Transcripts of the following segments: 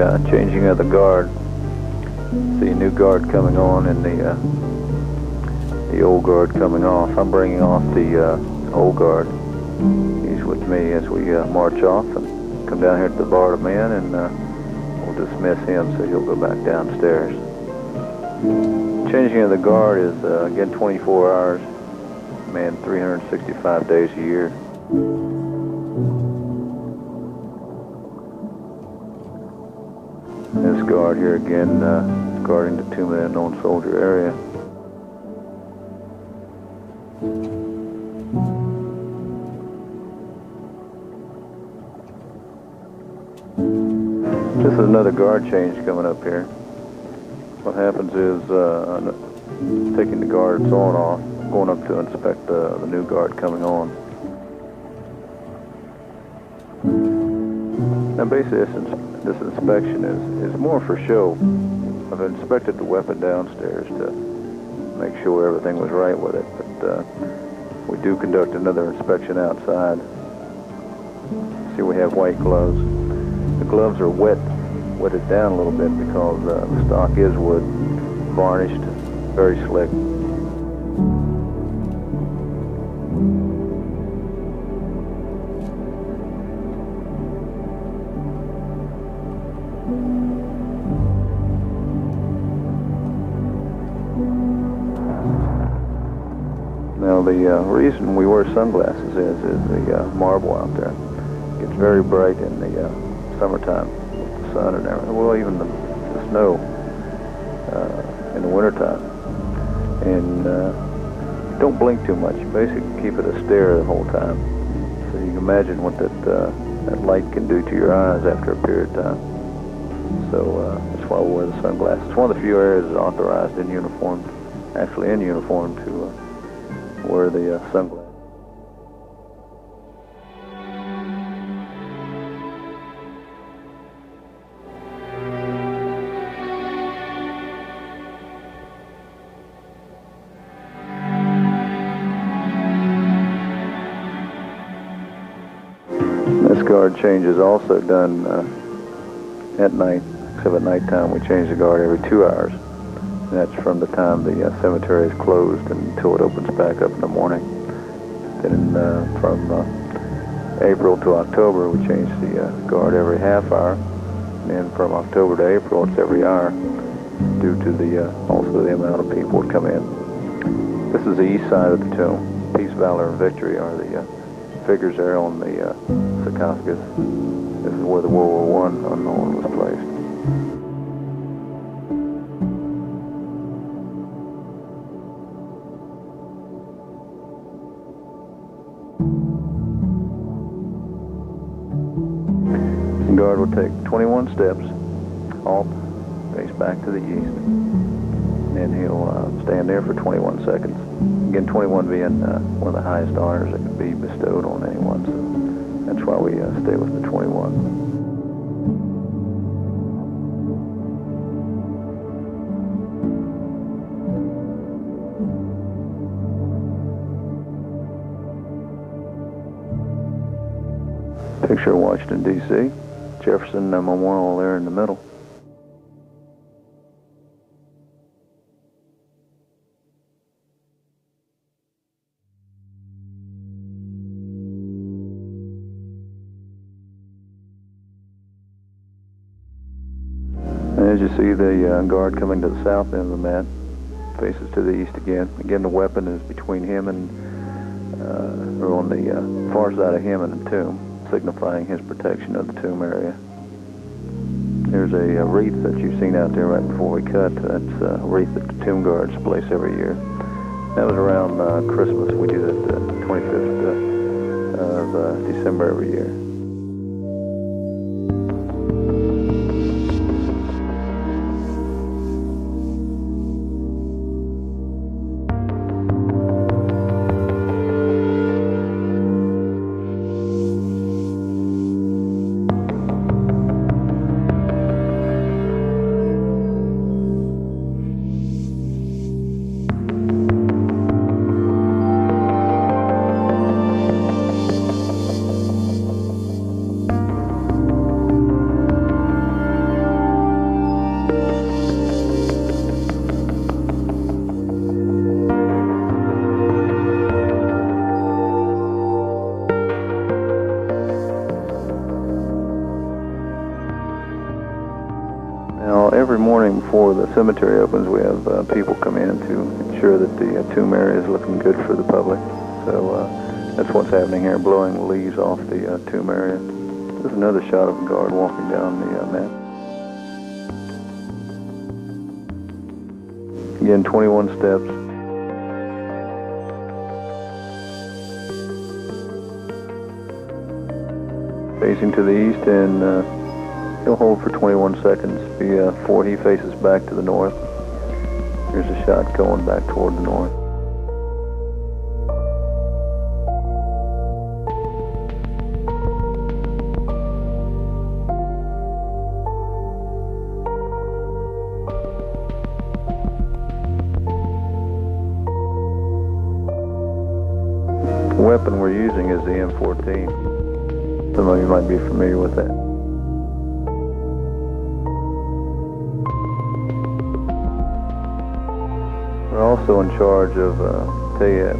the changing of the guard. See a new guard coming on and the old guard coming off. I'm bringing off the old guard. He's with me as we march off and come down here to the bar to men, and we'll dismiss him so he'll go back downstairs. Changing of the guard is again 24 hours, manned 365 days a year. This guard here again guarding the Tomb of the Unknown Soldier area. This is another guard change coming up here. What happens is taking the guard's on off, going up to inspect the new guard coming on. Now basically this inspection is more for show. I've inspected the weapon downstairs to make sure everything was right with it, but we do conduct another inspection outside. See, we have white gloves. The gloves are wetted down a little bit because the stock is wood, varnished, very slick. Now the reason we wear sunglasses is the marble out there. It gets very bright in the summertime with the sun and everything. Well, even the snow in the wintertime. And don't blink too much. Basically keep it a stare the whole time. So you can imagine what that light can do to your eyes after a period of time. So that's why we wear the sunglasses. It's one of the few areas that's authorized in uniform, actually in uniform, to wear the sunglasses. This guard change is also done at night, except at nighttime we change the guard every 2 hours. And that's from the time the cemetery is closed until it opens back up in the morning. Then from April to October we change the guard every half hour. And then from October to April it's every hour, due to the also the amount of people that come in. This is the east side of the tomb. Peace, Valor, and Victory are the figures there on the sarcophagus. This is where the World War I unknown was placed. The guard will take 21 steps, halt, face back to the east, and then he'll stand there for 21 seconds. Again, 21 being one of the highest honors that could be bestowed on anyone, so that's why we stay with the 21. Picture of Washington, D.C., Jefferson Memorial there in the middle. As you see, the guard coming to the south end of the mat faces to the east again. Again, the weapon is between him and, or on the far side of him and the tomb, signifying his protection of the tomb area. There's a wreath that you've seen out there right before we cut. That's a wreath that the tomb guards place every year. That was around Christmas. We do that the 25th of December every year. Well, every morning before the cemetery opens, we have people come in to ensure that the tomb area is looking good for the public. So that's what's happening here, blowing the leaves off the tomb area. There's another shot of a guard walking down the map. Again, 21 steps. Facing to the east, and he'll hold for 21 seconds before he faces back to the north. Here's a shot going back toward the north. The weapon we're using is the M14. Some of you might be familiar with that. We're also in charge of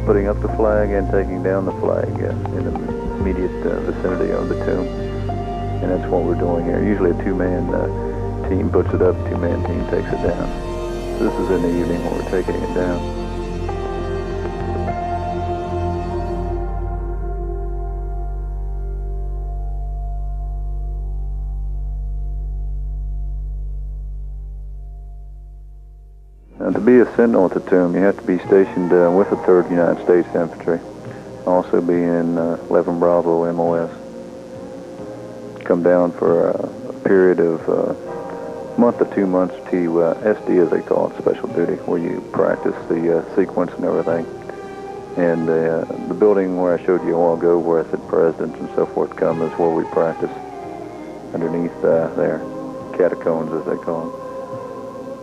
putting up the flag and taking down the flag in the immediate vicinity of the tomb. And that's what we're doing here. Usually a two-man team puts it up, a two-man team takes it down. So this is in the evening when we're taking it down. Now, to be a sentinel at the tomb, you have to be stationed with the 3rd United States Infantry. Also be in 11 Bravo MOS. Come down for a period of a month to 2 months to SD, as they call it, special duty, where you practice the sequence and everything. And the building where I showed you a while ago, where I said presidents and so forth come, is where we practice underneath there, catacombs as they call them.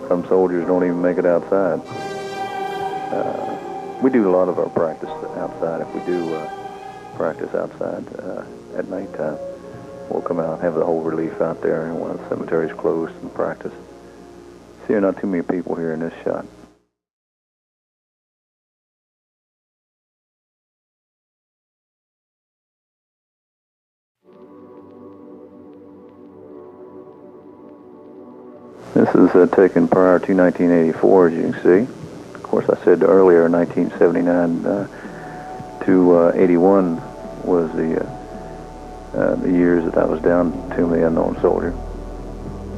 Some soldiers don't even make it outside. We do a lot of our practice outside. If we do practice outside at nighttime, we'll come out and have the whole relief out there and when the cemetery's closed and practice. See, there are not too many people here in this shot. This is taken prior to 1984, as you can see. Of course, I said earlier, 1979 to 81 was the years that I was down to the unknown soldier.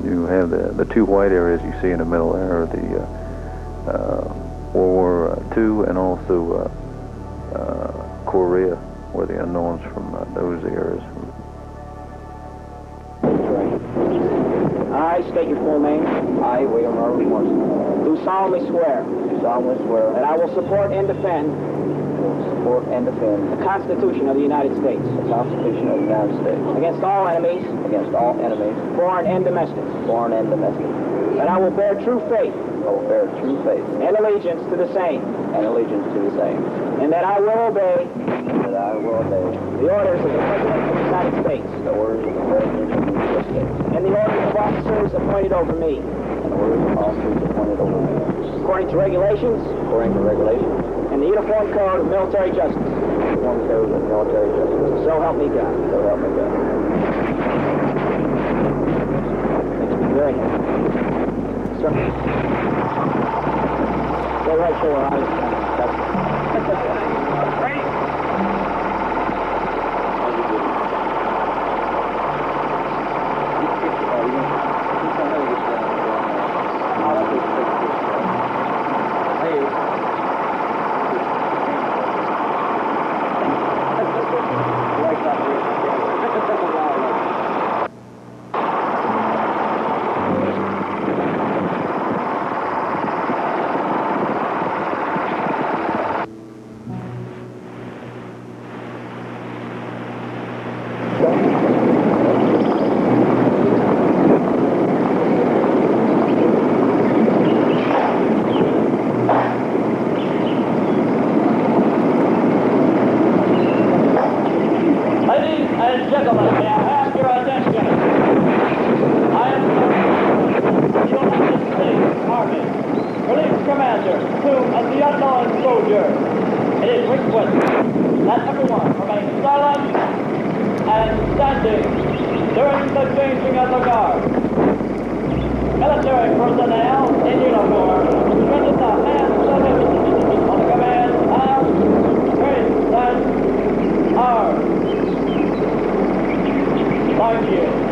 You have the two white areas you see in the middle there are the World War II and also Korea, where the unknowns from those eras. I state your full name. I, William Harvey Morrison. Do solemnly swear. Do solemnly swear. That I will support and defend. Will support and defend. The Constitution of the United States. The Constitution of the United States. Against all enemies. Against all enemies. Foreign and domestic. Foreign and domestic. That I will bear true faith. I will bear true faith. And allegiance to the same. And allegiance to the same. And that I will obey. That I will obey. The orders of the President of the United States. The orders of the President of the United States. And the orders of officers appointed over me. And the orders of officers appointed over me. According to regulations. According to regulations. And the Uniform Code of Military Justice. Uniform Code of Military Justice. So help me God. So help me God. Makes me very happy. Sir. Go right forward. Ready? military personnel in uniform, suspended the hand salute on the command of Great Arms. Thank you.